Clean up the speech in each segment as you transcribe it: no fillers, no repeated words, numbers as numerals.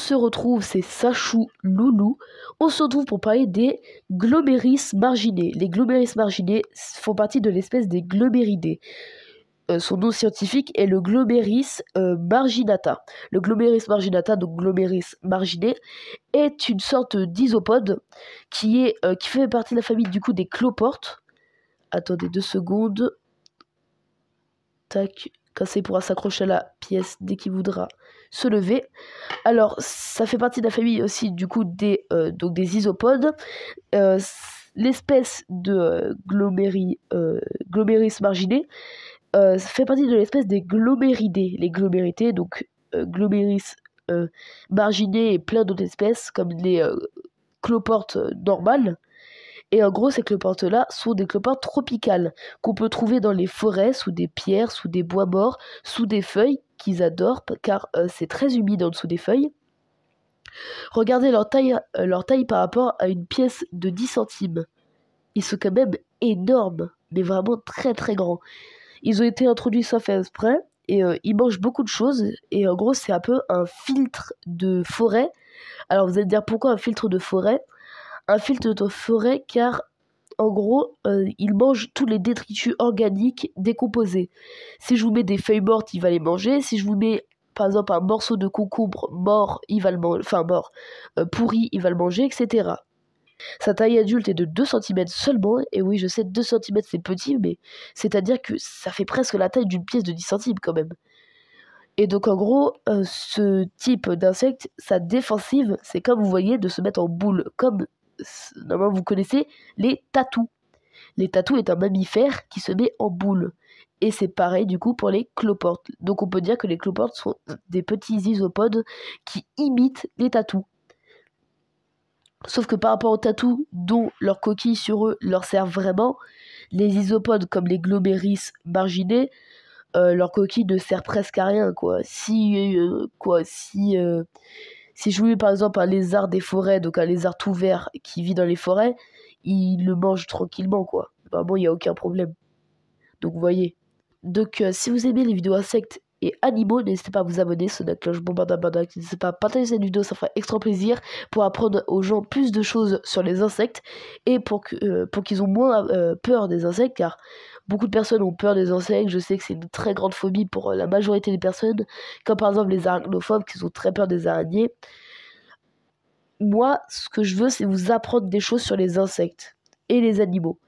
se retrouve, c'est Sachou Loulou. On se retrouve pour parler des Gloméris marginés. Les Gloméris marginés font partie de l'espèce des Gloméridés. Son nom scientifique est le Gloméris marginata. Le Gloméris marginata, donc Gloméris marginé, est une sorte d'isopode qui fait partie de la famille du coup des cloportes. Attendez 2 secondes. Tac, Cassé pourra s'accrocher à la pièce dès qu'il voudra se lever. Alors, ça fait partie de la famille aussi du coup des isopodes. L'espèce de Gloméris marginé fait partie de l'espèce des Gloméridés. Les Gloméridés, donc Gloméris marginés et plein d'autres espèces comme les cloportes normales. Et en gros, ces cloportes-là sont des cloportes tropicales qu'on peut trouver dans les forêts, sous des pierres, sous des bois morts, sous des feuilles qu'ils adorent car c'est très humide en dessous des feuilles. Regardez leur taille par rapport à une pièce de 10 centimes. Ils sont quand même énormes, mais vraiment très très grands. Ils ont été introduits sans faire exprès et ils mangent beaucoup de choses. Et en gros, c'est un peu un filtre de forêt. Alors vous allez me dire pourquoi un filtre de forêt ? Un filtre de forêt car en gros il mange tous les détritus organiques décomposés. Si je vous mets des feuilles mortes, il va les manger. Si je vous mets par exemple un morceau de concombre mort, il va le manger, enfin mort, pourri, il va le manger, etc. Sa taille adulte est de 2 cm seulement, et oui je sais 2 cm c'est petit, mais c'est-à-dire que ça fait presque la taille d'une pièce de 10 centimes quand même. Et donc en gros, ce type d'insecte, sa défensive, c'est comme vous voyez de se mettre en boule, comme normalement vous connaissez les tatous. Les tatous est un mammifère qui se met en boule. Et c'est pareil du coup pour les cloportes. Donc on peut dire que les cloportes sont des petits isopodes qui imitent les tatous. Sauf que par rapport aux tatous dont leurs coquilles sur eux leur servent vraiment, les isopodes comme les Gloméris marginés, leur coquille ne sert presque à rien quoi. Si je vous mets par exemple un lézard des forêts, donc un lézard tout vert qui vit dans les forêts, il le mange tranquillement quoi. Vraiment il n'y a aucun problème. Donc vous voyez. Donc si vous aimez les vidéos insectes et animaux, n'hésitez pas à vous abonner, sonner la cloche, n'hésitez pas à partager cette vidéo, ça fera extra plaisir pour apprendre aux gens plus de choses sur les insectes et pour qu'ils ont moins peur des insectes, car beaucoup de personnes ont peur des insectes. Je sais que c'est une très grande phobie pour la majorité des personnes, comme par exemple les arachnophobes qui ont très peur des araignées. Moi, ce que je veux, c'est vous apprendre des choses sur les insectes et les animaux,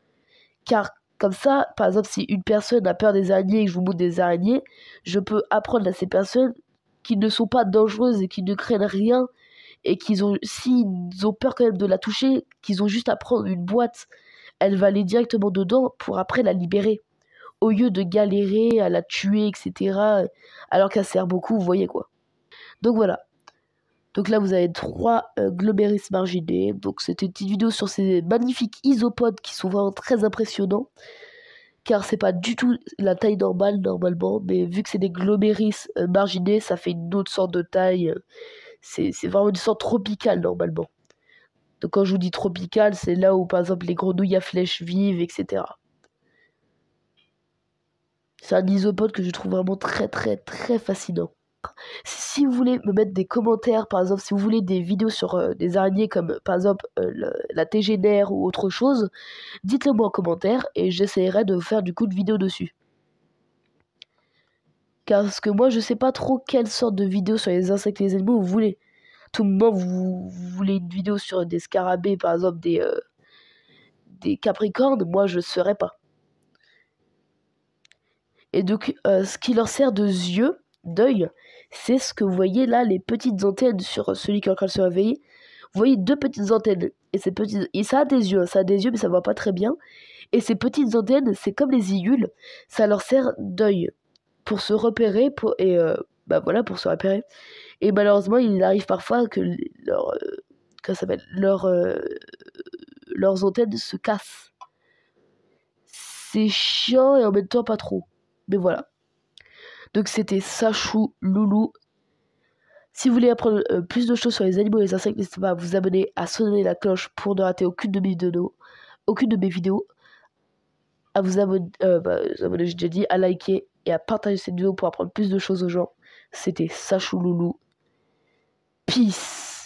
car comme ça, par exemple, si une personne a peur des araignées et que je vous montre des araignées, je peux apprendre à ces personnes qui ne sont pas dangereuses et qui ne craignent rien et s'ils ont peur quand même de la toucher, qu'ils ont juste à prendre une boîte, elle va aller directement dedans pour après la libérer. Au lieu de galérer à la tuer, etc. Alors qu'elle sert beaucoup, vous voyez quoi. Donc voilà. Donc là, vous avez 3 Gloméris marginés. Donc c'était une petite vidéo sur ces magnifiques isopodes qui sont vraiment très impressionnants. Car c'est pas du tout la taille normale normalement. Mais vu que c'est des Gloméris marginés, ça fait une autre sorte de taille. C'est vraiment une sorte tropicale normalement. Donc quand je vous dis tropicale, c'est là où par exemple les grenouilles à flèches vivent, etc. C'est un isopode que je trouve vraiment très très très fascinant. Si vous voulez me mettre des commentaires, par exemple, si vous voulez des vidéos sur des araignées comme par exemple la tégénaire ou autre chose, dites-le moi en commentaire et j'essaierai de faire du coup de vidéo dessus. Parce que moi je sais pas trop quelle sorte de vidéo sur les insectes et les animaux vous voulez. Tout le monde vous voulez une vidéo sur des scarabées, par exemple des capricornes, moi je ne serais pas. Et donc ce qui leur sert d'œil, c'est ce que vous voyez là, les petites antennes sur celui qui est en train de se réveiller. Vous voyez 2 petites antennes. Et ça a des yeux, mais ça ne voit pas très bien. Et ces petites antennes, c'est comme les iglules, ça leur sert d'œil pour se repérer, pour se repérer. Et malheureusement, il arrive parfois que leurs antennes se cassent. C'est chiant et en même temps pas trop. Mais voilà. Donc c'était Sachou Loulou. Si vous voulez apprendre plus de choses sur les animaux et les insectes, n'hésitez pas à vous abonner, à sonner la cloche pour ne rater aucune de mes vidéos. À vous abonner, j'ai déjà dit, à liker et à partager cette vidéo pour apprendre plus de choses aux gens. C'était Sachou Loulou. Peace.